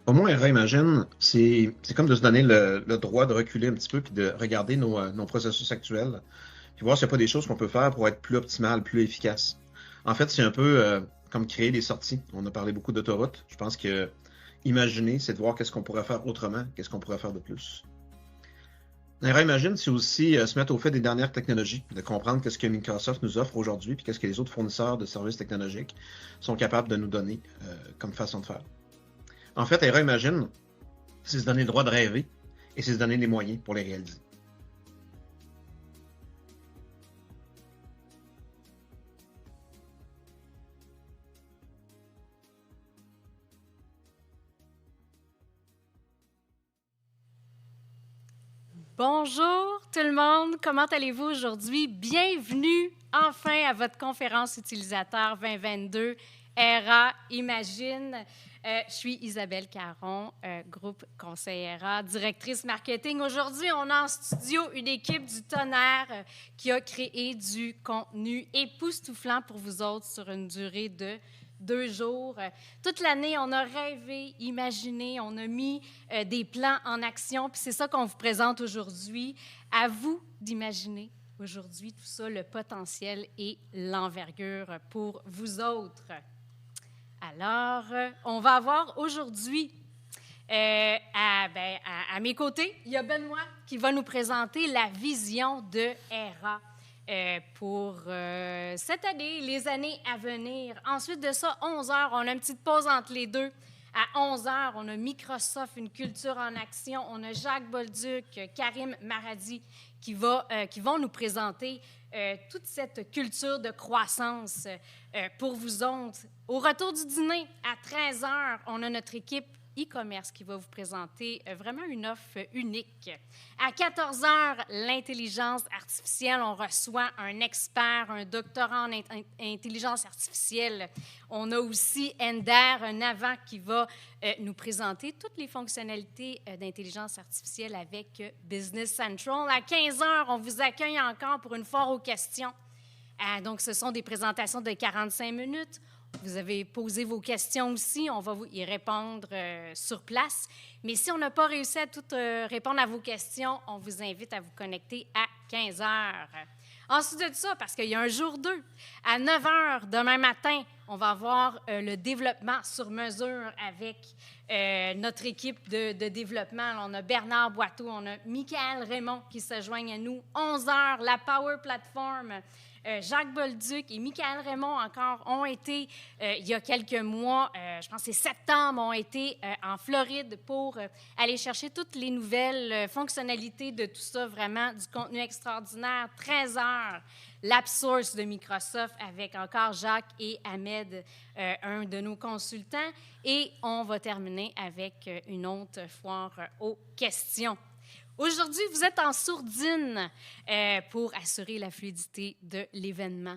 Au moins, Imagine, c'est comme de se donner le droit de reculer un petit peu puis de regarder nos processus actuels, puis voir s'il n'y a pas des choses qu'on peut faire pour être plus optimal, plus efficace. En fait, c'est un peu comme créer des sorties. On a parlé beaucoup d'autoroutes. Je pense que imaginer, c'est de voir qu'est-ce qu'on pourrait faire autrement, qu'est-ce qu'on pourrait faire de plus. Imagine, c'est aussi se mettre au fait des dernières technologies, de comprendre qu'est-ce que Microsoft nous offre aujourd'hui, puis qu'est-ce que les autres fournisseurs de services technologiques sont capables de nous donner comme façon de faire. En fait, Imagine, c'est se donner le droit de rêver et c'est se donner les moyens pour les réaliser. Bonjour tout le monde, comment allez-vous aujourd'hui? Bienvenue enfin à votre conférence utilisateur 2022 ERA Imagine. Je suis Isabelle Caron, groupe Conseil ERA, directrice marketing. Aujourd'hui, on a en studio une équipe du tonnerre qui a créé du contenu époustouflant pour vous autres sur une durée de 2 jours. Toute l'année, on a rêvé, imaginé, on a mis des plans en action, puis c'est ça qu'on vous présente aujourd'hui. À vous d'imaginer aujourd'hui tout ça, le potentiel et l'envergure pour vous autres. Alors, on va avoir aujourd'hui, à mes côtés, il y a Benoît qui va nous présenter la vision de ERA. Pour cette année, les années à venir. Ensuite de ça, 11 heures, on a une petite pause entre les deux. À 11 heures, on a Microsoft, une culture en action. On a Jacques Bolduc, Karim Maradi qui vont nous présenter toute cette culture de croissance pour vous autres. Au retour du dîner, à 13 heures, on a notre équipe e-commerce qui va vous présenter vraiment une offre unique. À 14 heures, l'intelligence artificielle, on reçoit un expert, un doctorant en intelligence artificielle. On a aussi Ender, un avant qui va nous présenter toutes les fonctionnalités d'intelligence artificielle avec Business Central. À 15 heures, on vous accueille encore pour une foire aux questions. Donc, ce sont des présentations de 45 minutes. Vous avez posé vos questions aussi, on va vous y répondre sur place. Mais si on n'a pas réussi à toutes répondre à vos questions, on vous invite à vous connecter à 15 heures. Ensuite de ça, parce qu'il y a un jour 2, à 9 heures demain matin, on va avoir le développement sur mesure avec notre équipe de développement. On a Bernard Boiteau, on a Michael Raymond qui se joignent à nous. 11 heures, la Power Platform. Jacques Bolduc et Michael Raymond encore ont été, il y a quelques mois, je pense que c'est septembre, ont été en Floride pour aller chercher toutes les nouvelles fonctionnalités de tout ça, vraiment du contenu extraordinaire. 13 heures, l'AppSource de Microsoft avec encore Jacques et Ahmed, un de nos consultants. Et on va terminer avec une autre foire aux questions. Aujourd'hui, vous êtes en sourdine pour assurer la fluidité de l'événement.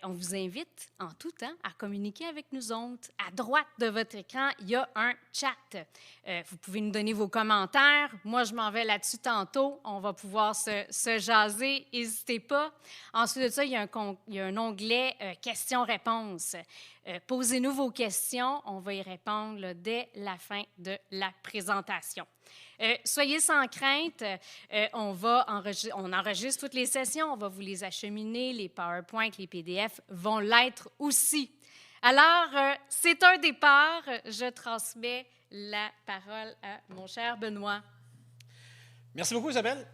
On vous invite en tout temps à communiquer avec nous autres. À droite de votre écran, il y a un chat. Vous pouvez nous donner vos commentaires. Moi, je m'en vais là-dessus tantôt. On va pouvoir se jaser. N'hésitez pas. Ensuite de ça, il y a un onglet questions-réponses. Posez-nous vos questions. On va y répondre là, dès la fin de la présentation. Soyez sans crainte, on enregistre toutes les sessions, on va vous les acheminer, les PowerPoint, les PDF vont l'être aussi. Alors, c'est un départ, je transmets la parole à mon cher Benoît. Merci beaucoup, Isabelle.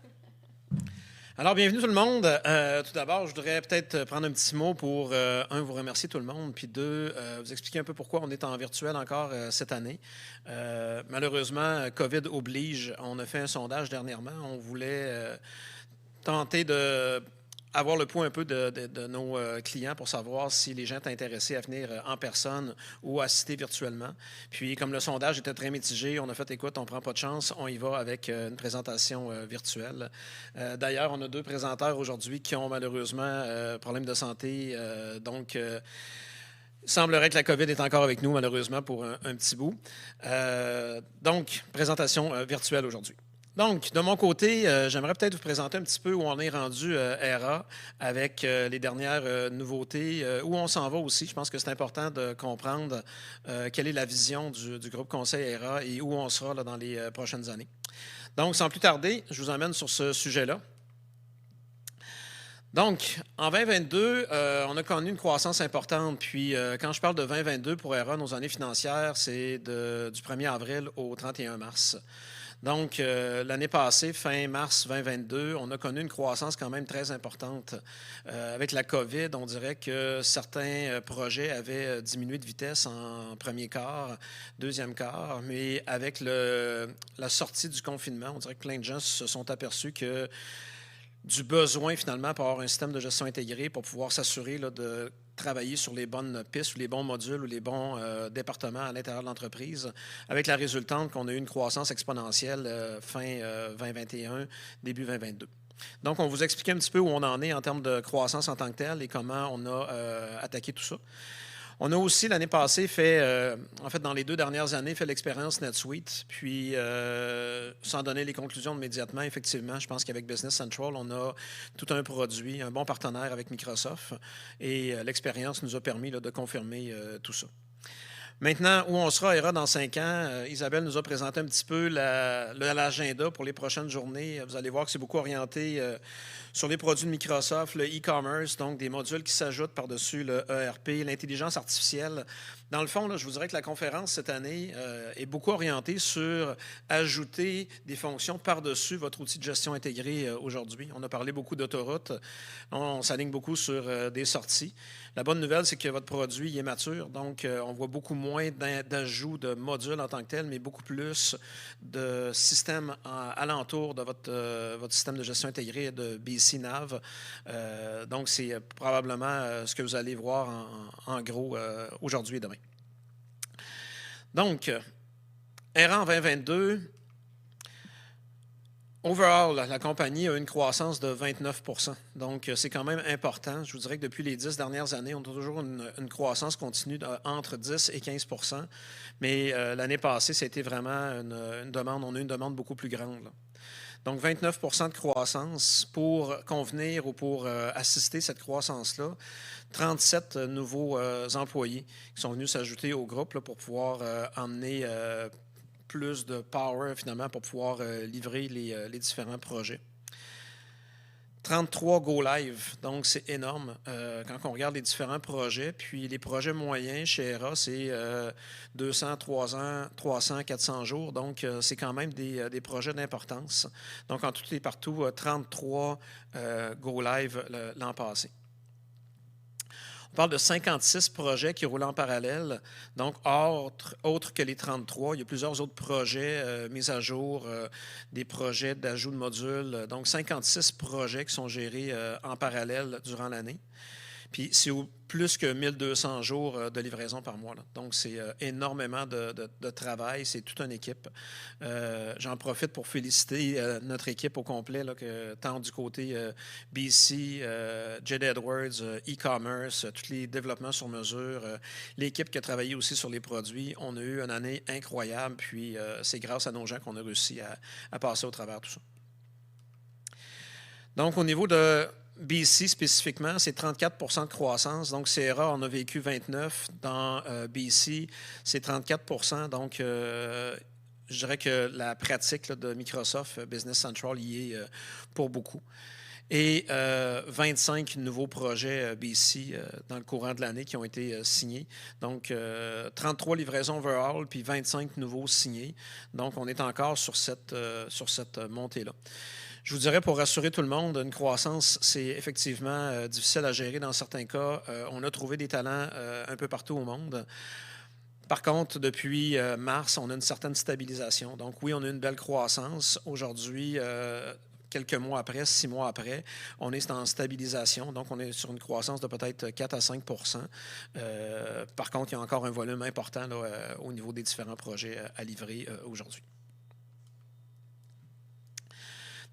Alors, bienvenue tout le monde. Tout d'abord, je voudrais peut-être prendre un petit mot pour, vous remercier tout le monde, puis deux, vous expliquer un peu pourquoi on est en virtuel encore cette année. Malheureusement, COVID oblige. On a fait un sondage dernièrement. On voulait tenter de avoir le point un peu de nos clients pour savoir si les gens étaient intéressés à venir en personne ou assister virtuellement. Puis, comme le sondage était très mitigé, on a fait, écoute, on ne prend pas de chance, on y va avec une présentation virtuelle. D'ailleurs, on a 2 présenteurs aujourd'hui qui ont malheureusement problème de santé. Il semblerait que la COVID est encore avec nous, malheureusement, pour un petit bout. Donc, présentation virtuelle aujourd'hui. Donc, de mon côté, j'aimerais peut-être vous présenter un petit peu où on est rendu ERA avec les dernières nouveautés, où on s'en va aussi. Je pense que c'est important de comprendre quelle est la vision du groupe Conseil ERA et où on sera là, dans les prochaines années. Donc, sans plus tarder, je vous emmène sur ce sujet-là. Donc, en 2022, on a connu une croissance importante. Puis, quand je parle de 2022 pour ERA, nos années financières, c'est du 1er avril au 31 mars. Donc, l'année passée, fin mars 2022, on a connu une croissance quand même très importante. Avec la COVID, on dirait que certains projets avaient diminué de vitesse en premier quart, deuxième quart, mais avec la sortie du confinement, on dirait que plein de gens se sont aperçus que du besoin finalement pour avoir un système de gestion intégré pour pouvoir s'assurer là, de travailler sur les bonnes pistes ou les bons modules ou les bons départements à l'intérieur de l'entreprise, avec la résultante qu'on a eu une croissance exponentielle fin 2021, début 2022. Donc, on vous explique un petit peu où on en est en termes de croissance en tant que telle et comment on a attaqué tout ça. On a aussi, l'année passée, en fait, dans les 2 dernières années, fait l'expérience NetSuite. Puis, sans donner les conclusions immédiatement, effectivement, je pense qu'avec Business Central, on a tout un produit, un bon partenaire avec Microsoft. Et l'expérience nous a permis là, de confirmer tout ça. Maintenant, où on sera, ERA, dans 5 ans, Isabelle nous a présenté un petit peu l'agenda pour les prochaines journées. Vous allez voir que c'est beaucoup orienté sur les produits de Microsoft, le e-commerce, donc des modules qui s'ajoutent par-dessus le ERP, l'intelligence artificielle. Dans le fond, là, je vous dirais que la conférence cette année est beaucoup orientée sur ajouter des fonctions par-dessus votre outil de gestion intégré aujourd'hui. On a parlé beaucoup d'autoroutes. On s'aligne beaucoup sur des sorties. La bonne nouvelle, c'est que votre produit il est mature, donc on voit beaucoup moins d'ajouts de modules en tant que tel, mais beaucoup plus de systèmes alentour de votre système de gestion intégré de BC Nav. Donc, c'est probablement ce que vous allez voir en gros aujourd'hui et demain. Donc, ERA en 2022, overall, la compagnie a une croissance de 29 %. Donc, c'est quand même important. Je vous dirais que depuis les 10 dernières années, on a toujours une croissance continue entre 10 et 15 %. Mais l'année passée, c'était vraiment une demande. On a une demande beaucoup plus grande, là. Donc, 29 % de croissance pour convenir ou pour assister cette croissance-là. 37 nouveaux employés qui sont venus s'ajouter au groupe là, pour pouvoir emmener plus de power finalement pour pouvoir livrer les différents projets. 33 Go Live, donc c'est énorme quand on regarde les différents projets. Puis les projets moyens chez ERA, c'est 200, 300, 400 jours. Donc c'est quand même des projets d'importance. Donc en tout et partout, 33 Go Live l'an passé. On parle de 56 projets qui roulent en parallèle. Donc, autre que les 33, il y a plusieurs autres projets mis à jour, des projets d'ajout de modules. Donc, 56 projets qui sont gérés en parallèle durant l'année. Puis, c'est plus que 1200 jours de livraison par mois, là. Donc, c'est énormément de travail. C'est toute une équipe. J'en profite pour féliciter notre équipe au complet, là, tant du côté BC, Jed Edwards, e-commerce, tous les développements sur mesure, l'équipe qui a travaillé aussi sur les produits. On a eu une année incroyable. Puis, c'est grâce à nos gens qu'on a réussi à passer au travers de tout ça. Donc, au niveau de BC spécifiquement, c'est 34 % de croissance. Donc, CERA, on a vécu 29. Dans BC, c'est 34 %. Donc, je dirais que la pratique là, de Microsoft Business Central y est pour beaucoup. Et 25 nouveaux projets BC dans le courant de l'année qui ont été signés. Donc, 33 livraisons overall, puis 25 nouveaux signés. Donc, on est encore sur cette montée-là. Je vous dirais, pour rassurer tout le monde, une croissance, c'est effectivement difficile à gérer dans certains cas. On a trouvé des talents un peu partout au monde. Par contre, depuis mars, on a une certaine stabilisation. Donc oui, on a une belle croissance. Aujourd'hui, quelques mois après, 6 mois après, on est en stabilisation. Donc, on est sur une croissance de peut-être 4 à 5 %. Par contre, il y a encore un volume important là, au niveau des différents projets à livrer aujourd'hui.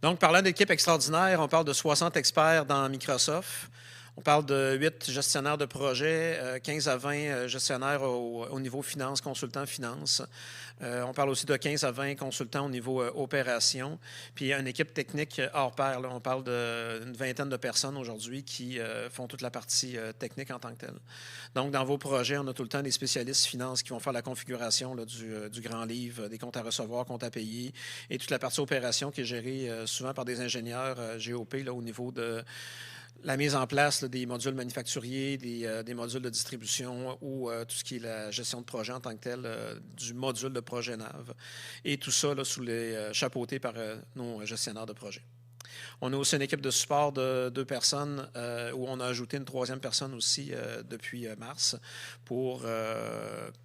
Donc, parlant d'équipe extraordinaire, on parle de 60 experts dans Microsoft. On parle de 8 gestionnaires de projet, 15 à 20 gestionnaires au niveau finance, consultants finance. On parle aussi de 15 à 20 consultants au niveau opération. Puis une équipe technique hors pair. Là, on parle d'une vingtaine de personnes aujourd'hui qui font toute la partie technique en tant que telle. Donc, dans vos projets, on a tout le temps des spécialistes finance qui vont faire la configuration là, du grand livre, des comptes à recevoir, comptes à payer, et toute la partie opération qui est gérée souvent par des ingénieurs GOP là, au niveau de la mise en place là, des modules manufacturiers, des modules de distribution ou tout ce qui est la gestion de projet en tant que tel, du module de projet NAV. Et tout ça là, chapeauté par nos gestionnaires de projet. On a aussi une équipe de support de 2 personnes où on a ajouté une 3e personne aussi depuis mars pour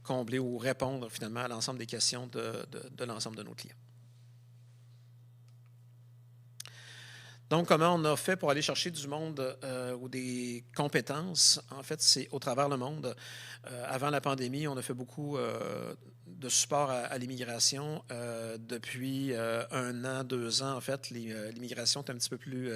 combler ou répondre finalement à l'ensemble des questions de l'ensemble de nos clients. Donc, comment on a fait pour aller chercher du monde ou des compétences? En fait, c'est au travers le monde. Avant la pandémie, on a fait beaucoup de support à l'immigration. Depuis 1 an, 2 ans, en fait, l'immigration est un petit peu plus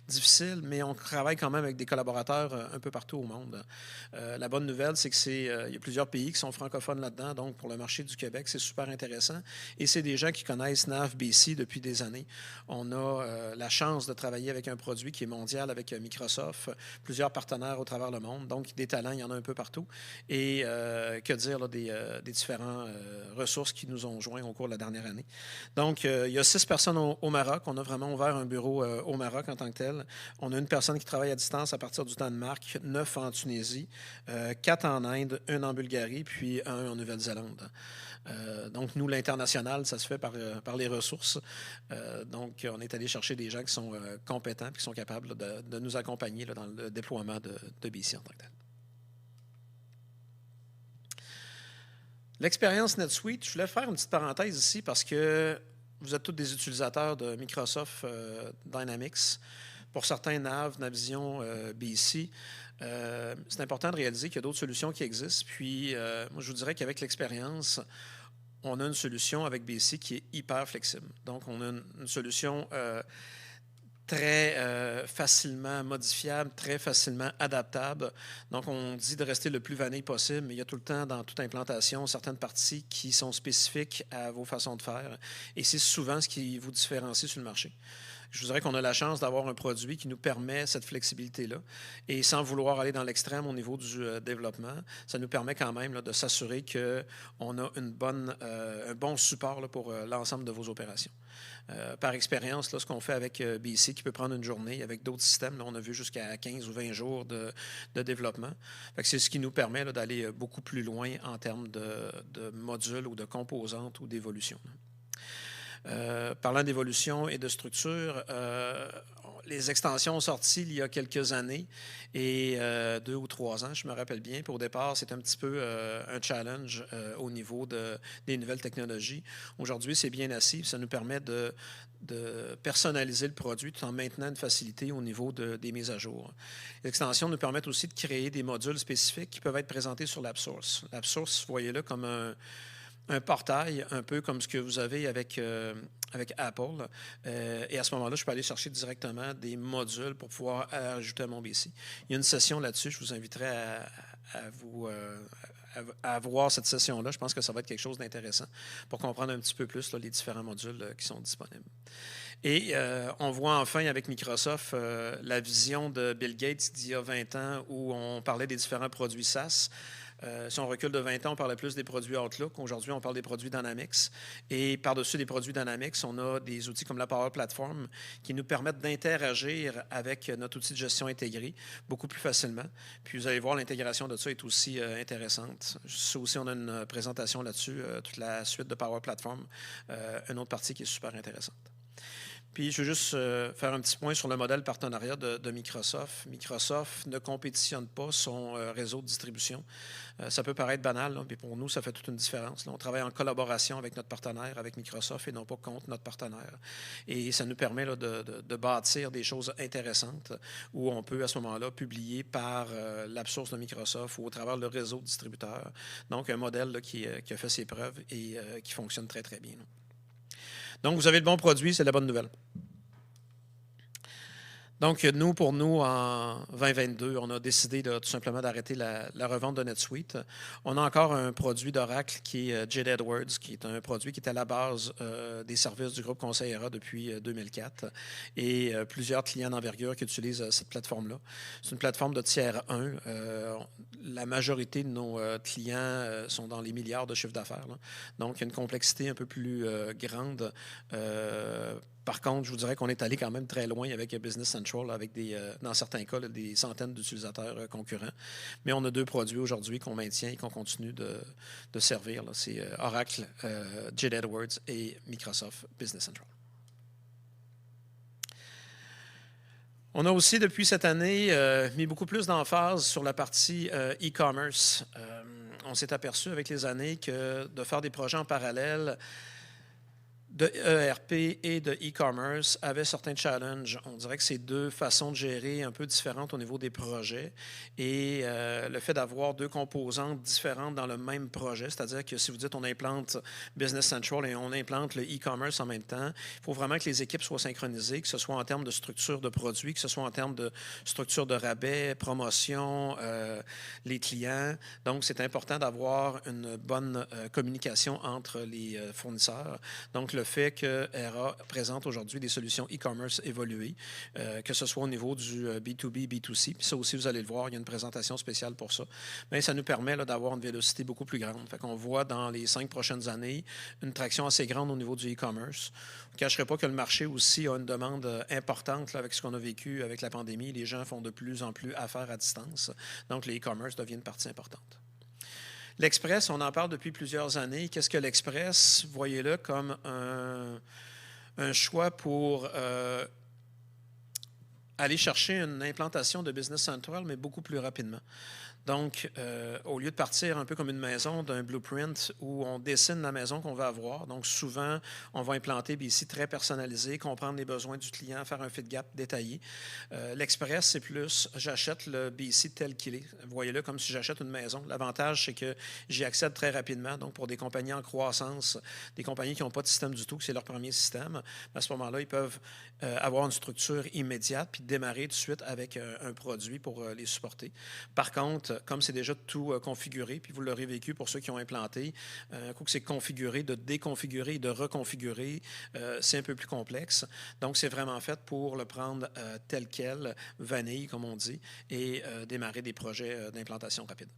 difficile, mais on travaille quand même avec des collaborateurs un peu partout au monde. La bonne nouvelle, c'est qu'il y a plusieurs pays qui sont francophones là-dedans. Donc, pour le marché du Québec, c'est super intéressant. Et c'est des gens qui connaissent NAV BC depuis des années. On a la chance de travailler avec un produit qui est mondial avec Microsoft, plusieurs partenaires au travers le monde. Donc, des talents, il y en a un peu partout. Et que dire là, des différents ressources qui nous ont joints au cours de la dernière année. Donc, il y a 6 personnes au Maroc. On a vraiment ouvert un bureau au Maroc en tant que tel. On a une personne qui travaille à distance à partir du Danemark, 9 en Tunisie, 4 en Inde, 1 en Bulgarie, puis 1 en Nouvelle-Zélande. Donc, nous, l'international, ça se fait par les ressources. Donc, on est allé chercher des gens qui sont compétents et qui sont capables là, de nous accompagner là, dans le déploiement de BC en tant que tel. L'expérience NetSuite, je voulais faire une petite parenthèse ici parce que vous êtes tous des utilisateurs de Microsoft Dynamics. Pour certains, NAV, Navision, BC, c'est important de réaliser qu'il y a d'autres solutions qui existent. Puis, moi, je vous dirais qu'avec l'expérience, on a une solution avec BC qui est hyper flexible. Donc, on a une solution très facilement modifiable, très facilement adaptable. Donc, on dit de rester le plus vanille possible, mais il y a tout le temps, dans toute implantation, certaines parties qui sont spécifiques à vos façons de faire. Et c'est souvent ce qui vous différencie sur le marché. Je vous dirais qu'on a la chance d'avoir un produit qui nous permet cette flexibilité-là. Et sans vouloir aller dans l'extrême au niveau du développement, ça nous permet quand même là, de s'assurer qu'on a un bon support là, pour l'ensemble de vos opérations. Par expérience, là, ce qu'on fait avec BC, qui peut prendre une journée, avec d'autres systèmes, là, on a vu jusqu'à 15 ou 20 jours de développement. Fait que c'est ce qui nous permet là, d'aller beaucoup plus loin en termes de modules ou de composantes ou d'évolution. Parlant d'évolution et de structure, les extensions ont sorti il y a quelques années et 2 ou 3 ans, je me rappelle bien. Puis au départ, c'est un petit peu un challenge au niveau des nouvelles technologies. Aujourd'hui, c'est bien assis. Ça nous permet de personnaliser le produit tout en maintenant une facilité au niveau des mises à jour. Les extensions nous permettent aussi de créer des modules spécifiques qui peuvent être présentés sur l'AppSource. L'AppSource, voyez-le comme un portail, un peu comme ce que vous avez avec Apple. Et à ce moment-là, je peux aller chercher directement des modules pour pouvoir ajouter à mon BC. Il y a une session là-dessus. Je vous inviterai à voir cette session-là. Je pense que ça va être quelque chose d'intéressant pour comprendre un petit peu plus là, les différents modules qui sont disponibles. Et on voit enfin avec Microsoft la vision de Bill Gates d'il y a 20 ans où on parlait des différents produits SaaS. Si on recule de 20 ans, on parlait plus des produits Outlook. Aujourd'hui, on parle des produits Dynamics. Et par-dessus les produits Dynamics, on a des outils comme la Power Platform qui nous permettent d'interagir avec notre outil de gestion intégré beaucoup plus facilement. Puis vous allez voir, l'intégration de ça est aussi intéressante. Ça aussi, on a une présentation là-dessus, toute la suite de Power Platform, une autre partie qui est super intéressante. Puis, je veux juste faire un petit point sur le modèle partenariat de Microsoft. Microsoft ne compétitionne pas son réseau de distribution. Ça peut paraître banal, là, mais pour nous, ça fait toute une différence. Là, on travaille en collaboration avec notre partenaire, avec Microsoft, et non pas contre notre partenaire. Et ça nous permet là, de bâtir des choses intéressantes où on peut, à ce moment-là, publier par l'AppSource de Microsoft ou au travers le réseau de distributeurs. Donc, un modèle là, qui a fait ses preuves et qui fonctionne très, très bien. Là. Donc, vous avez le bon produit, c'est la bonne nouvelle. Donc, nous, pour nous, en 2022, on a décidé tout simplement d'arrêter la revente de NetSuite. On a encore un produit d'Oracle qui est J.D. Edwards, qui est un produit qui est à la base des services du groupe Conseil ERA depuis 2004 et plusieurs clients d'envergure qui utilisent cette plateforme-là. C'est une plateforme de tiers 1. La majorité de nos clients sont dans les milliards de chiffre d'affaires. Donc, il y a une complexité un peu plus grande. Par contre, je vous dirais qu'on est allé quand même très loin avec Business Central, avec dans certains cas, des centaines d'utilisateurs concurrents. Mais on a 2 produits aujourd'hui qu'on maintient et qu'on continue de servir. C'est Oracle, J.D. Edwards et Microsoft Business Central. On a aussi, depuis cette année, mis beaucoup plus d'emphase sur la partie e-commerce. On s'est aperçu avec les années que de faire des projets en parallèle de ERP et de e-commerce avait certains challenges. On dirait que c'est 2 façons de gérer un peu différentes au niveau des projets. Et le fait d'avoir 2 composantes différentes dans le même projet, c'est-à-dire que si vous dites on implante Business Central et on implante le e-commerce en même temps, il faut vraiment que les équipes soient synchronisées, que ce soit en termes de structure de produits, que ce soit en termes de structure de rabais, promotion, les clients. Donc, c'est important d'avoir une bonne communication entre les fournisseurs. Donc, le fait que ERA présente aujourd'hui des solutions e-commerce évoluées, que ce soit au niveau du B2B, B2C, puis ça aussi, vous allez le voir, il y a une présentation spéciale pour ça, mais ça nous permet d'avoir une vélocité beaucoup plus grande. Fait qu'on voit dans les 5 prochaines années une traction assez grande au niveau du e-commerce. Je ne cacherai pas que le marché aussi a une demande importante avec ce qu'on a vécu avec la pandémie. Les gens font de plus en plus affaires à distance. Donc, le e-commerce devient une partie importante. L'Express, on en parle depuis plusieurs années. Qu'est-ce que l'Express? Voyez-le comme un choix pour aller chercher une implantation de Business Central, mais beaucoup plus rapidement. Donc, au lieu de partir un peu comme une maison d'un blueprint où on dessine la maison qu'on va avoir, donc souvent, on va implanter ici très personnalisé, comprendre les besoins du client, faire un fit gap détaillé. L'Express, c'est plus, j'achète le BC tel qu'il est. Voyez-le comme si j'achète une maison. L'avantage, c'est que j'y accède très rapidement. Donc, pour des compagnies en croissance, des compagnies qui n'ont pas de système du tout, que c'est leur premier système, à ce moment-là, ils peuvent avoir une structure immédiate puis démarrer tout de suite avec un produit pour les supporter. Par contre, comme c'est déjà tout configuré, puis vous l'aurez vécu pour ceux qui ont implanté, un coup que c'est configuré, de déconfigurer et de reconfigurer, c'est un peu plus complexe. Donc, c'est vraiment fait pour le prendre tel quel, vanille, comme on dit, et démarrer des projets d'implantation rapide.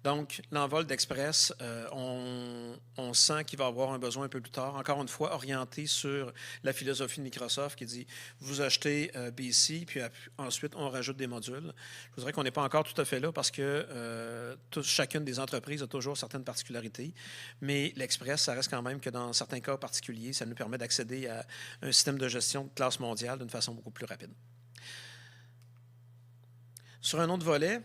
Donc, l'envol d'Express, on sent qu'il va y avoir un besoin un peu plus tard. Encore une fois, orienté sur la philosophie de Microsoft qui dit vous achetez BC, puis ensuite on rajoute des modules. Je vous dirais qu'on n'est pas encore tout à fait là parce que chacune des entreprises a toujours certaines particularités. Mais l'Express, ça reste quand même que dans certains cas particuliers, ça nous permet d'accéder à un système de gestion de classe mondiale d'une façon beaucoup plus rapide. Sur un autre volet,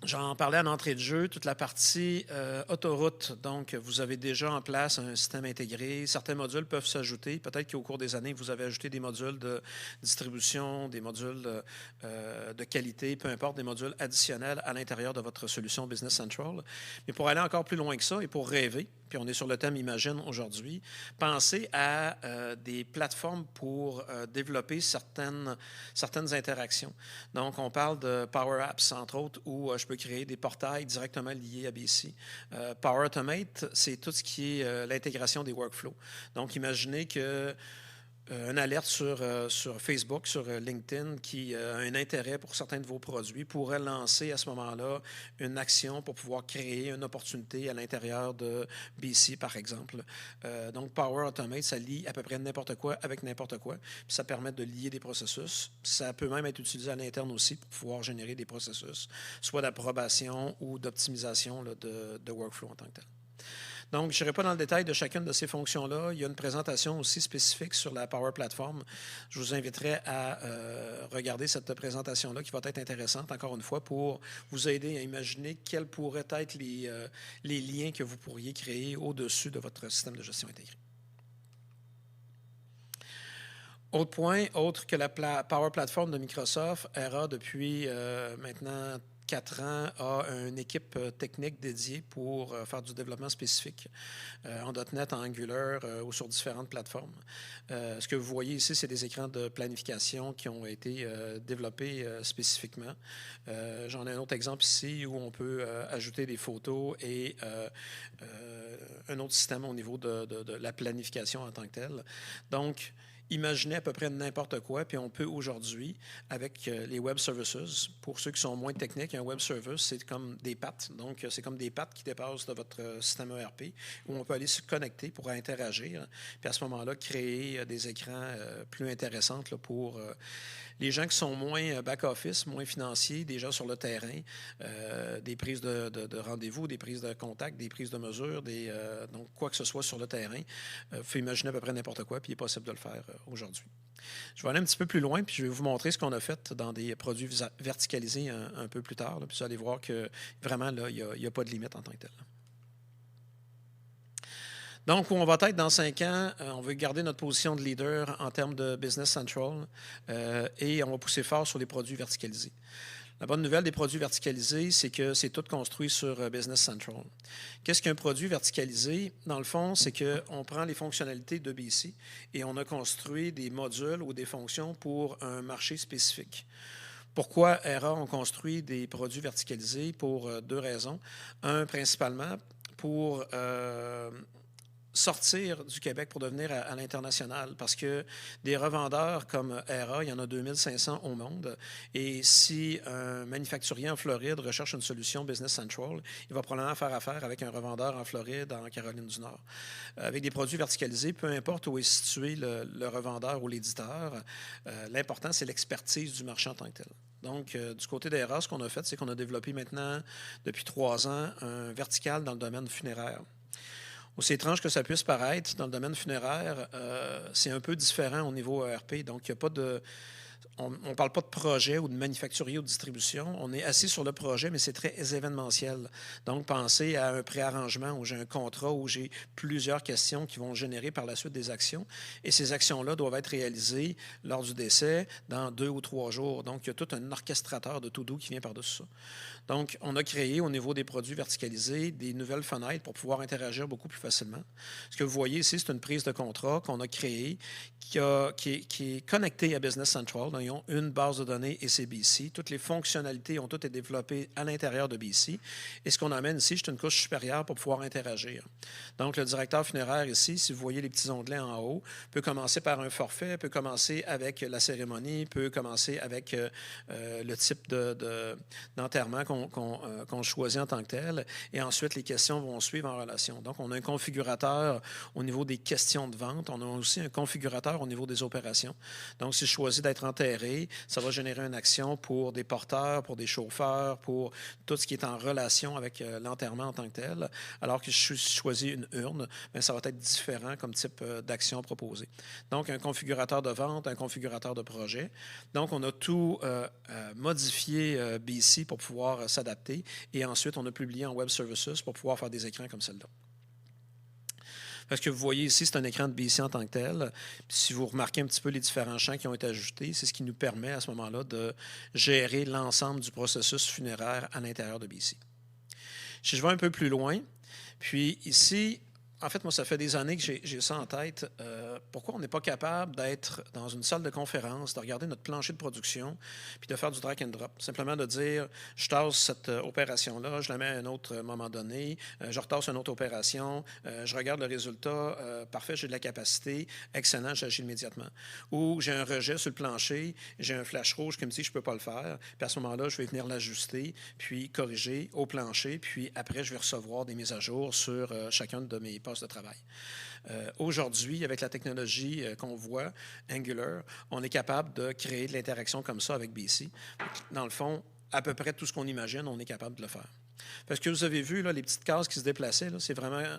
j'en parlais en entrée de jeu, toute la partie autoroute. Donc, vous avez déjà en place un système intégré. Certains modules peuvent s'ajouter. Peut-être qu'au cours des années, vous avez ajouté des modules de distribution, des modules de qualité, peu importe, des modules additionnels à l'intérieur de votre solution Business Central. Mais pour aller encore plus loin que ça et pour rêver, puis on est sur le thème Imagine aujourd'hui, pensez à des plateformes pour développer certaines interactions. Donc, on parle de Power Apps, entre autres, où je peux créer des portails directement liés à BC. Power Automate, c'est tout ce qui est l'intégration des workflows. Donc, imaginez que une alerte sur Facebook, sur LinkedIn, qui a un intérêt pour certains de vos produits, pourrait lancer à ce moment-là une action pour pouvoir créer une opportunité à l'intérieur de BC, par exemple. Donc, Power Automate, ça lie à peu près n'importe quoi avec n'importe quoi. Puis ça permet de lier des processus. Ça peut même être utilisé à l'interne aussi pour pouvoir générer des processus, soit d'approbation ou d'optimisation de workflow en tant que tel. Donc, je n'irai pas dans le détail de chacune de ces fonctions-là. Il y a une présentation aussi spécifique sur la Power Platform. Je vous inviterai à regarder cette présentation-là qui va être intéressante, encore une fois, pour vous aider à imaginer quels pourraient être les liens que vous pourriez créer au-dessus de votre système de gestion intégré. Autre point, autre que la Power Platform de Microsoft, ERA depuis maintenant 4 ans, a une équipe technique dédiée pour faire du développement spécifique en .NET, en Angular ou sur différentes plateformes. Ce que vous voyez ici, c'est des écrans de planification qui ont été développés spécifiquement. J'en ai un autre exemple ici où on peut ajouter des photos et un autre système au niveau de la planification en tant que telle. Donc, imaginez à peu près n'importe quoi, puis on peut aujourd'hui, avec les web services, pour ceux qui sont moins techniques, un web service, c'est comme des pattes. Donc, c'est comme des pattes qui dépassent de votre système ERP, où on peut aller se connecter pour interagir, puis à ce moment-là, créer des écrans plus intéressants là, pour les gens qui sont moins back-office, moins financiers, déjà sur le terrain, des prises de rendez-vous, des prises de contact, des prises de mesures, donc quoi que ce soit sur le terrain. Il faut imaginer à peu près n'importe quoi, puis il est possible de le faire aujourd'hui. Je vais aller un petit peu plus loin, puis je vais vous montrer ce qu'on a fait dans des produits verticalisés un peu plus tard, là, puis vous allez voir que vraiment, là, il n'y a pas de limite en tant que tel. Donc, où on va être dans 5 ans, on veut garder notre position de leader en termes de Business Central et on va pousser fort sur les produits verticalisés. La bonne nouvelle des produits verticalisés, c'est que c'est tout construit sur Business Central. Qu'est-ce qu'un produit verticalisé? Dans le fond, c'est qu'on prend les fonctionnalités de BC et on a construit des modules ou des fonctions pour un marché spécifique. Pourquoi ERA ont construit des produits verticalisés? Pour 2 raisons. Un, principalement, pour sortir du Québec pour devenir à l'international parce que des revendeurs comme ERA, il y en a 2500 au monde et si un manufacturier en Floride recherche une solution Business Central, il va probablement faire affaire avec un revendeur en Floride, en Caroline du Nord. Avec des produits verticalisés, peu importe où est situé le revendeur ou l'éditeur, l'important, c'est l'expertise du marché en tant que tel. Donc, du côté d'ERA, ce qu'on a fait, c'est qu'on a développé maintenant, depuis 3 ans, un vertical dans le domaine funéraire. Aussi étrange que ça puisse paraître, dans le domaine funéraire, c'est un peu différent au niveau ERP. Donc, il n'y a pas de... On ne parle pas de projet ou de manufacturier ou de distribution. On est assis sur le projet, mais c'est très événementiel. Donc, pensez à un préarrangement où j'ai un contrat, où j'ai plusieurs questions qui vont générer par la suite des actions. Et ces actions-là doivent être réalisées lors du décès dans 2 ou 3 jours. Donc, il y a tout un orchestrateur de to-do qui vient par-dessus ça. Donc, on a créé au niveau des produits verticalisés des nouvelles fenêtres pour pouvoir interagir beaucoup plus facilement. Ce que vous voyez ici, c'est une prise de contrat qu'on a créée qui est connectée à Business Central. Donc, ils ont une base de données et c'est BC. Toutes les fonctionnalités ont toutes été développées à l'intérieur de BC. Et ce qu'on amène ici, c'est une couche supérieure pour pouvoir interagir. Donc, le directeur funéraire ici, si vous voyez les petits onglets en haut, peut commencer par un forfait, peut commencer avec la cérémonie, peut commencer avec le type d'enterrement qu'on choisit en tant que tel. Et ensuite, les questions vont suivre en relation. Donc, on a un configurateur au niveau des questions de vente. On a aussi un configurateur au niveau des opérations. Donc, si je choisis d'être enterré, ça va générer une action pour des porteurs, pour des chauffeurs, pour tout ce qui est en relation avec l'enterrement en tant que tel. Alors que je choisis une urne, bien, ça va être différent comme type d'action proposée. Donc, un configurateur de vente, un configurateur de projet. Donc, on a tout modifié BC pour pouvoir s'adapter. Et ensuite, on a publié en Web Services pour pouvoir faire des écrans comme celle-là. Ce que vous voyez ici, c'est un écran de BC en tant que tel. Puis si vous remarquez un petit peu les différents champs qui ont été ajoutés, c'est ce qui nous permet à ce moment-là de gérer l'ensemble du processus funéraire à l'intérieur de BC. Si je vais un peu plus loin, puis ici, en fait, moi, ça fait des années que j'ai ça en tête. Pourquoi on n'est pas capable d'être dans une salle de conférence, de regarder notre plancher de production, puis de faire du drag and drop? Simplement de dire, je tasse cette opération-là, je la mets à un autre moment donné, je retasse une autre opération, je regarde le résultat, parfait, j'ai de la capacité, excellent, j'agis immédiatement. Ou j'ai un rejet sur le plancher, j'ai un flash rouge qui me dit je ne peux pas le faire, puis à ce moment-là, je vais venir l'ajuster, puis corriger au plancher, puis après, je vais recevoir des mises à jour sur chacun de mes postes de travail. Aujourd'hui, avec la technologie qu'on voit, Angular, on est capable de créer de l'interaction comme ça avec BC. Dans le fond, à peu près tout ce qu'on imagine, on est capable de le faire. Parce que vous avez vu, là, les petites cases qui se déplaçaient,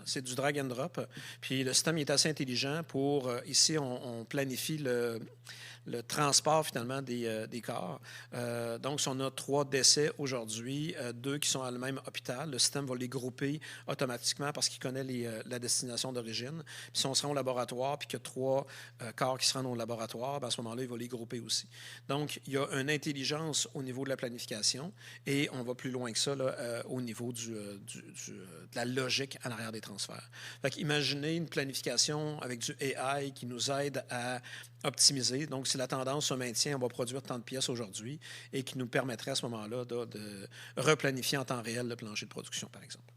c'est du drag and drop. Puis le système est assez intelligent pour, ici, on planifie le transport finalement des corps. Donc, si on a 3 décès aujourd'hui, 2 qui sont à le même hôpital, le système va les grouper automatiquement parce qu'il connaît la destination d'origine. Puis si on se rend au laboratoire puis qu'il y a 3 corps qui se rendent au laboratoire, bien, à ce moment-là, il va les grouper aussi. Donc, il y a une intelligence au niveau de la planification et on va plus loin que ça là, au niveau de la logique en arrière des transferts. Fait qu'imaginez une planification avec du AI qui nous aide à optimiser. Donc, si la tendance se maintient, on va produire tant de pièces aujourd'hui et qui nous permettrait à ce moment-là de replanifier en temps réel le plancher de production, par exemple.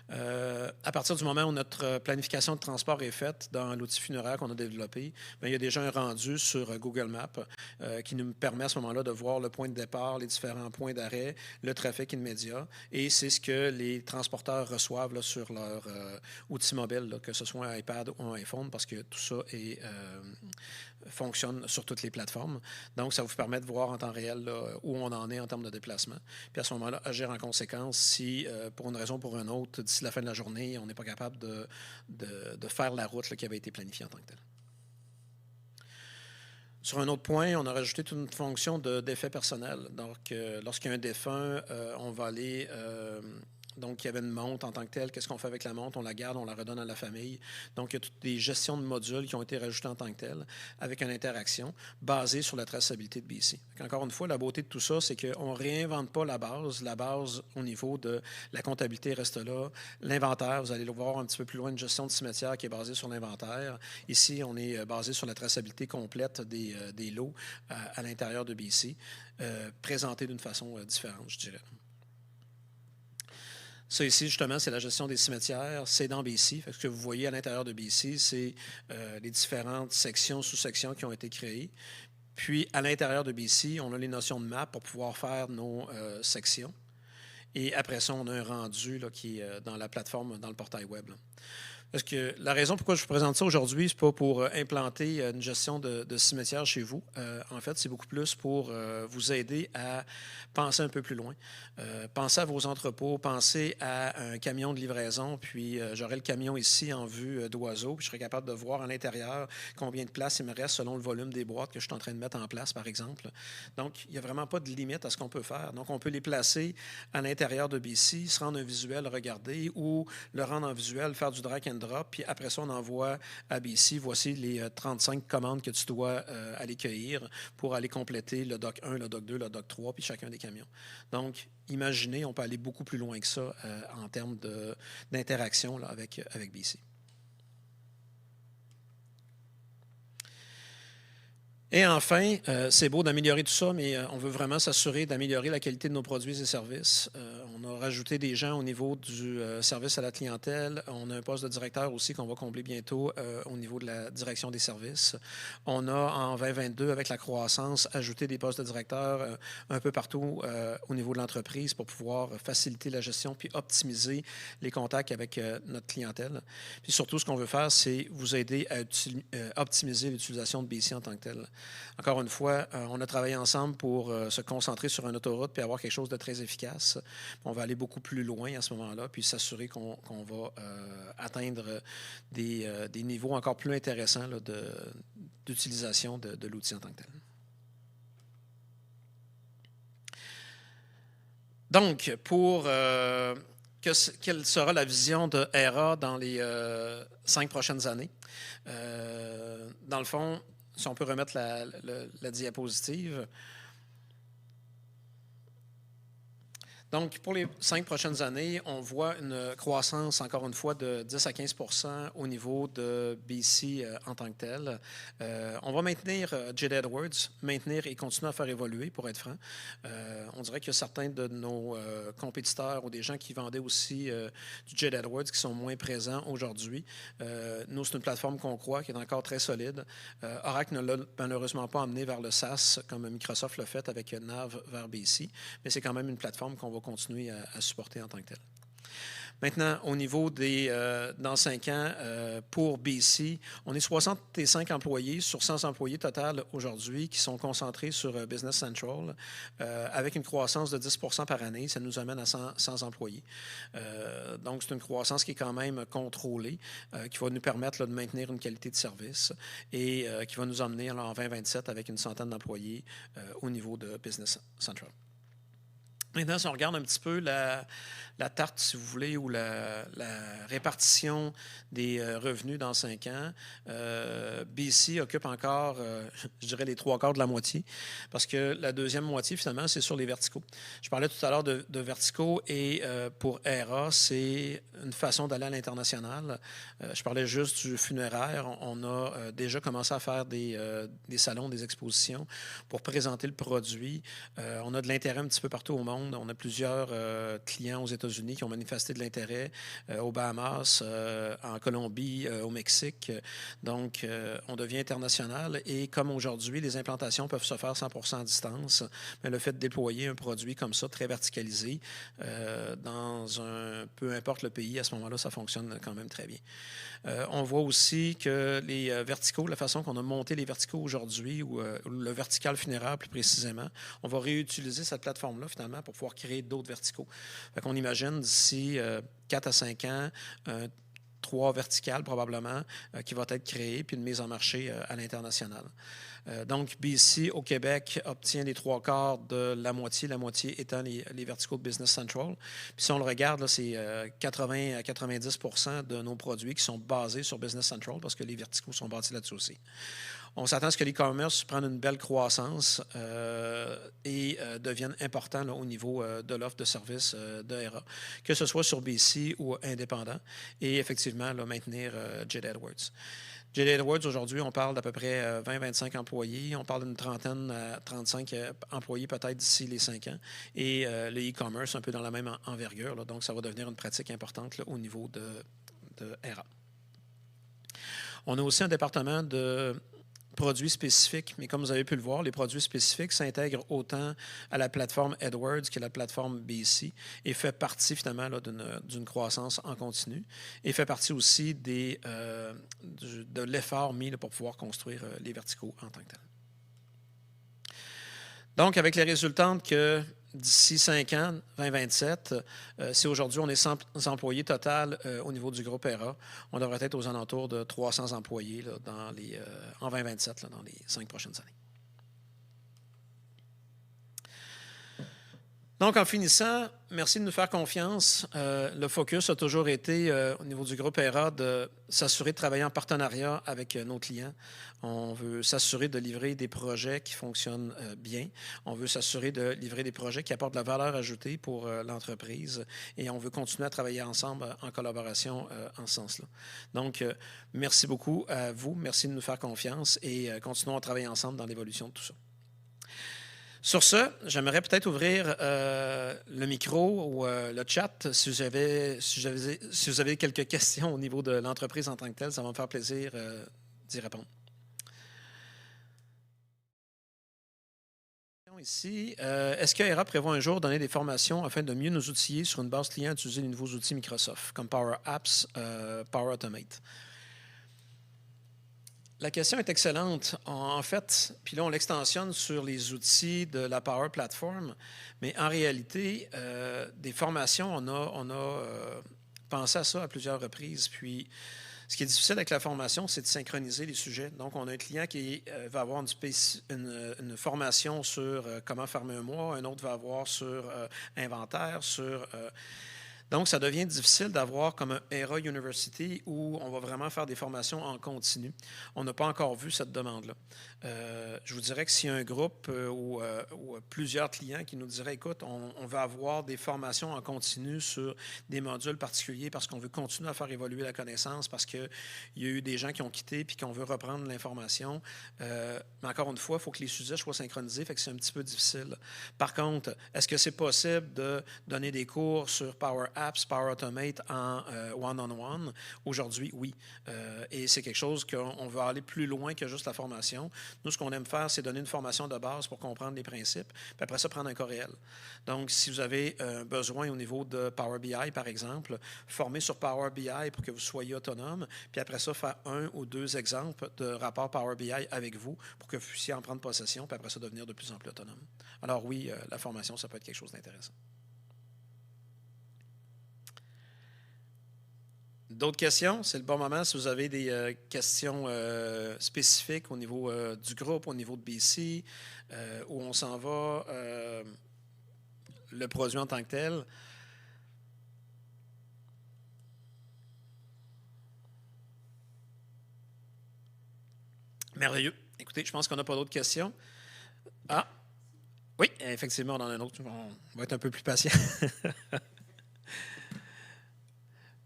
À partir du moment où notre planification de transport est faite dans l'outil funéraire qu'on a développé, bien, il y a déjà un rendu sur Google Maps qui nous permet à ce moment-là de voir le point de départ, les différents points d'arrêt, le trafic immédiat. Et c'est ce que les transporteurs reçoivent là, sur leur outil mobile, là, que ce soit un iPad ou un iPhone, parce que tout ça fonctionne sur toutes les plateformes. Donc, ça vous permet de voir en temps réel là, où on en est en termes de déplacement. Puis à ce moment-là, agir en conséquence si, pour une raison ou pour une autre, d'ici la fin de la journée, on n'est pas capable de faire la route là, qui avait été planifiée en tant que telle. Sur un autre point, on a rajouté toute une fonction d'effet personnel. Donc, lorsqu'il y a un défunt, on va aller... donc, il y avait une montre en tant que telle. Qu'est-ce qu'on fait avec la montre? On la garde, on la redonne à la famille. Donc, il y a toutes des gestions de modules qui ont été rajoutées en tant que telles avec une interaction basée sur la traçabilité de BC. Encore une fois, la beauté de tout ça, c'est qu'on ne réinvente pas la base. La base au niveau de la comptabilité reste là. L'inventaire, vous allez le voir un petit peu plus loin, une gestion de cimetière qui est basée sur l'inventaire. Ici, on est basé sur la traçabilité complète des lots à l'intérieur de BC, présentés d'une façon différente, je dirais. Ça ici, justement, c'est la gestion des cimetières. C'est dans BC. Ce que vous voyez à l'intérieur de BC, c'est les différentes sections, sous-sections qui ont été créées. Puis, à l'intérieur de BC, on a les notions de map pour pouvoir faire nos sections. Et après ça, on a un rendu là, qui est dans la plateforme, dans le portail web. Là. Parce que la raison pourquoi je vous présente ça aujourd'hui, c'est pas pour implanter une gestion de cimetière chez vous. En fait, c'est beaucoup plus pour vous aider à penser un peu plus loin. Pensez à vos entrepôts, pensez à un camion de livraison, puis j'aurai le camion ici en vue d'oiseau, puis je serai capable de voir à l'intérieur combien de place il me reste selon le volume des boîtes que je suis en train de mettre en place, par exemple. Donc, il n'y a vraiment pas de limite à ce qu'on peut faire. Donc, on peut les placer à l'intérieur de BC, se rendre un visuel, regarder, ou le rendre en visuel, faire du drag and drop, puis après ça, on envoie à BC, voici les 35 commandes que tu dois aller cueillir pour aller compléter le doc 1, le doc 2, le doc 3, puis chacun des camions. Donc, imaginez, on peut aller beaucoup plus loin que ça en termes d'interaction avec BC. Et enfin, c'est beau d'améliorer tout ça, mais on veut vraiment s'assurer d'améliorer la qualité de nos produits et services. On a rajouté des gens au niveau du service à la clientèle. On a un poste de directeur aussi qu'on va combler bientôt au niveau de la direction des services. On a en 2022, avec la croissance, ajouté des postes de directeur un peu partout au niveau de l'entreprise pour pouvoir faciliter la gestion puis optimiser les contacts avec notre clientèle. Puis surtout, ce qu'on veut faire, c'est vous aider à optimiser l'utilisation de BC en tant que tel. Encore une fois, on a travaillé ensemble pour se concentrer sur une autoroute puis avoir quelque chose de très efficace. On va aller beaucoup plus loin à ce moment-là puis s'assurer qu'on va atteindre des niveaux encore plus intéressants là, d'utilisation de l'outil en tant que tel. Donc, quelle sera la vision de ERA dans les 5 prochaines années? Dans le fond, si on peut remettre la diapositive. Donc, pour les 5 prochaines années, on voit une croissance, encore une fois, de 10 à 15 % au niveau de BC en tant que tel. On va maintenir J.D. Edwards, maintenir et continuer à faire évoluer, pour être franc. On dirait qu'il y a certains de nos compétiteurs ou des gens qui vendaient aussi du J.D. Edwards qui sont moins présents aujourd'hui. Nous, c'est une plateforme qu'on croit qui est encore très solide. Oracle ne l'a malheureusement pas amené vers le SaaS comme Microsoft l'a fait avec Nav vers BC, mais c'est quand même une plateforme qu'on va continuer à supporter en tant que tel. Maintenant, au niveau dans 5 ans, pour BC, on est 65 employés sur 100 employés total aujourd'hui qui sont concentrés sur Business Central avec une croissance de 10 par année. Ça nous amène à 100 employés. Donc, c'est une croissance qui est quand même contrôlée, qui va nous permettre de maintenir une qualité de service et qui va nous emmener en 2027 avec une centaine d'employés au niveau de Business Central. Maintenant, si on regarde un petit peu la tarte, si vous voulez, ou la répartition des revenus dans 5 ans, BC occupe encore, je dirais, les 3/4 de la moitié, parce que la deuxième moitié, finalement, c'est sur les verticaux. Je parlais tout à l'heure de verticaux, et pour ERA, c'est une façon d'aller à l'international. Je parlais juste du funéraire. On a déjà commencé à faire des salons, des expositions pour présenter le produit. On a de l'intérêt un petit peu partout au monde. On a plusieurs clients aux États-Unis qui ont manifesté de l'intérêt aux Bahamas, en Colombie, au Mexique. Donc, on devient international. Et comme aujourd'hui, les implantations peuvent se faire 100% à distance, mais le fait de déployer un produit comme ça, très verticalisé, peu importe le pays, à ce moment-là, ça fonctionne quand même très bien. On voit aussi que les verticaux, la façon qu'on a monté les verticaux aujourd'hui, ou le vertical funéraire plus précisément, on va réutiliser cette plateforme-là finalement pour pouvoir créer d'autres verticaux. Fait qu'on imagine d'ici 4 à 5 ans, 3 verticales probablement qui vont être créées, puis une mise en marché à l'international. Donc, BC au Québec obtient les 3/4 de la moitié étant les verticaux de Business Central. Puis si on le regarde, là, c'est 80 à 90% de nos produits qui sont basés sur Business Central parce que les verticaux sont bâtis là-dessus aussi. On s'attend à ce que l'e-commerce prenne une belle croissance et devienne important là, au niveau de l'offre de services d'ERA, que ce soit sur BC ou indépendant, et effectivement là, maintenir J.D. Edwards. J.D. Edwards, aujourd'hui, on parle d'à peu près 20-25 employés. On parle d'une trentaine à 35 employés peut-être d'ici les 5 ans. Et le e-commerce, un peu dans la même envergure. Là, donc, ça va devenir une pratique importante là, au niveau de ERA. On a aussi un département de produits spécifiques, mais comme vous avez pu le voir, les produits spécifiques s'intègrent autant à la plateforme Edwards que la plateforme BC et fait partie finalement là, d'une croissance en continu et fait partie aussi de l'effort mis là, pour pouvoir construire les verticaux en tant que tel. Donc, avec les résultats que d'ici 5 ans, 2027, si aujourd'hui on est 100 employés total au niveau du groupe ERA, on devrait être aux alentours de 300 employés là, en 2027, là, dans les 5 prochaines années. Donc, en finissant, merci de nous faire confiance. Le focus a toujours été, au niveau du groupe ERA, de s'assurer de travailler en partenariat avec nos clients. On veut s'assurer de livrer des projets qui fonctionnent bien. On veut s'assurer de livrer des projets qui apportent de la valeur ajoutée pour l'entreprise. Et on veut continuer à travailler ensemble en collaboration en ce sens-là. Donc, merci beaucoup à vous. Merci de nous faire confiance et continuons à travailler ensemble dans l'évolution de tout ça. Sur ce, j'aimerais peut-être ouvrir le micro ou le chat. Si vous avez quelques questions au niveau de l'entreprise en tant que telle, ça va me faire plaisir d'y répondre. Ici, est-ce qu'ERA prévoit un jour donner des formations afin de mieux nous outiller sur une base client à utiliser les nouveaux outils Microsoft, comme Power Apps, Power Automate? La question est excellente. En fait, puis là, on l'extensionne sur les outils de la Power Platform, mais en réalité, des formations, on a pensé à ça à plusieurs reprises. Puis, ce qui est difficile avec la formation, c'est de synchroniser les sujets. Donc, on a un client qui va avoir une formation sur comment fermer un mois, un autre va avoir sur inventaire, sur... Donc, ça devient difficile d'avoir comme un ERA University où on va vraiment faire des formations en continu. On n'a pas encore vu cette demande-là. Je vous dirais que s'il y a un groupe ou plusieurs clients qui nous diraient, écoute, on va avoir des formations en continu sur des modules particuliers parce qu'on veut continuer à faire évoluer la connaissance, parce qu'il y a eu des gens qui ont quitté puis qu'on veut reprendre l'information. Mais encore une fois, il faut que les sujets soient synchronisés, fait que c'est un petit peu difficile. Par contre, est-ce que c'est possible de donner des cours sur Power Apps, Power Automate en one-on-one? Aujourd'hui, oui. Et c'est quelque chose qu'on veut aller plus loin que juste la formation. Nous, ce qu'on aime faire, c'est donner une formation de base pour comprendre les principes, puis après ça, prendre un cas réel. Donc, si vous avez besoin au niveau de Power BI, par exemple, former sur Power BI pour que vous soyez autonome, puis après ça, faire 1 ou 2 exemples de rapports Power BI avec vous pour que vous puissiez en prendre possession, puis après ça, devenir de plus en plus autonome. Alors oui, la formation, ça peut être quelque chose d'intéressant. D'autres questions? C'est le bon moment si vous avez des questions spécifiques au niveau du groupe, au niveau de BC, où on s'en va, le produit en tant que tel. Merveilleux. Écoutez, je pense qu'on n'a pas d'autres questions. Ah, oui, effectivement, on en a un autre. On va être un peu plus patient.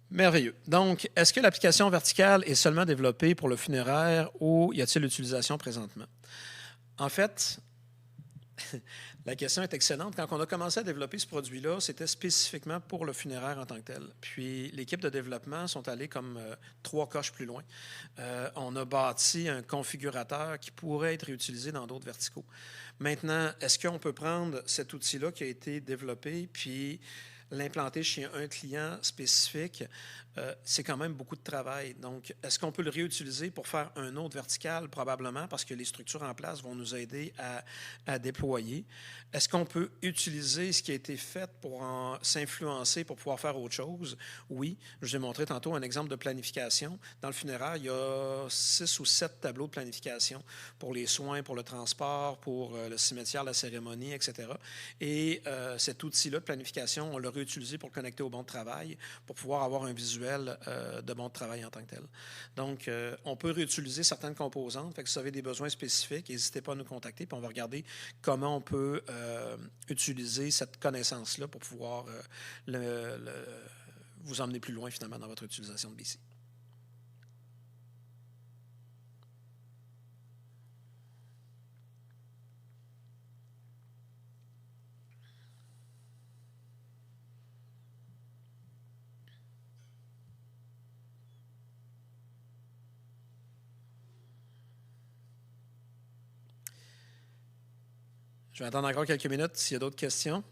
Merveilleux. Donc, est-ce que l'application verticale est seulement développée pour le funéraire ou y a-t-il l'utilisation présentement? En fait, la question est excellente. Quand on a commencé à développer ce produit-là, c'était spécifiquement pour le funéraire en tant que tel. Puis, l'équipe de développement sont allés comme 3 coches plus loin. On a bâti un configurateur qui pourrait être réutilisé dans d'autres verticaux. Maintenant, est-ce qu'on peut prendre cet outil-là qui a été développé puis l'implanter chez un client spécifique? C'est quand même beaucoup de travail. Donc, est-ce qu'on peut le réutiliser pour faire un autre vertical? Probablement, parce que les structures en place vont nous aider à déployer. Est-ce qu'on peut utiliser ce qui a été fait pour s'influencer pour pouvoir faire autre chose? Oui. Je vous ai montré tantôt un exemple de planification. Dans le funéraire, il y a 6 ou 7 tableaux de planification pour les soins, pour le transport, pour le cimetière, la cérémonie, etc. Et cet outil-là de planification, on l'a réutilisé pour le connecter au bon de travail, pour pouvoir avoir un visuel de bon de travail en tant que tel. Donc, on peut réutiliser certaines composantes. Fait que si vous avez des besoins spécifiques, n'hésitez pas à nous contacter, puis on va regarder comment on peut utiliser cette connaissance-là pour pouvoir vous emmener plus loin, finalement, dans votre utilisation de BC. Je vais attendre encore quelques minutes s'il y a d'autres questions.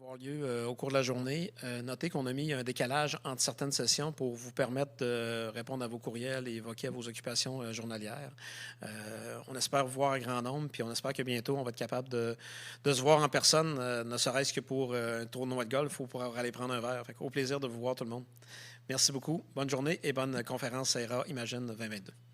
Avoir lieu au cours de la journée. Notez qu'on a mis un décalage entre certaines sessions pour vous permettre de répondre à vos courriels et évoquer à vos occupations journalières. On espère vous voir à grand nombre, puis on espère que bientôt, on va être capable de se voir en personne, ne serait-ce que pour un tournoi de golf ou pour aller prendre un verre. Fait au plaisir de vous voir tout le monde. Merci beaucoup. Bonne journée et bonne conférence Aira Imagine 2022.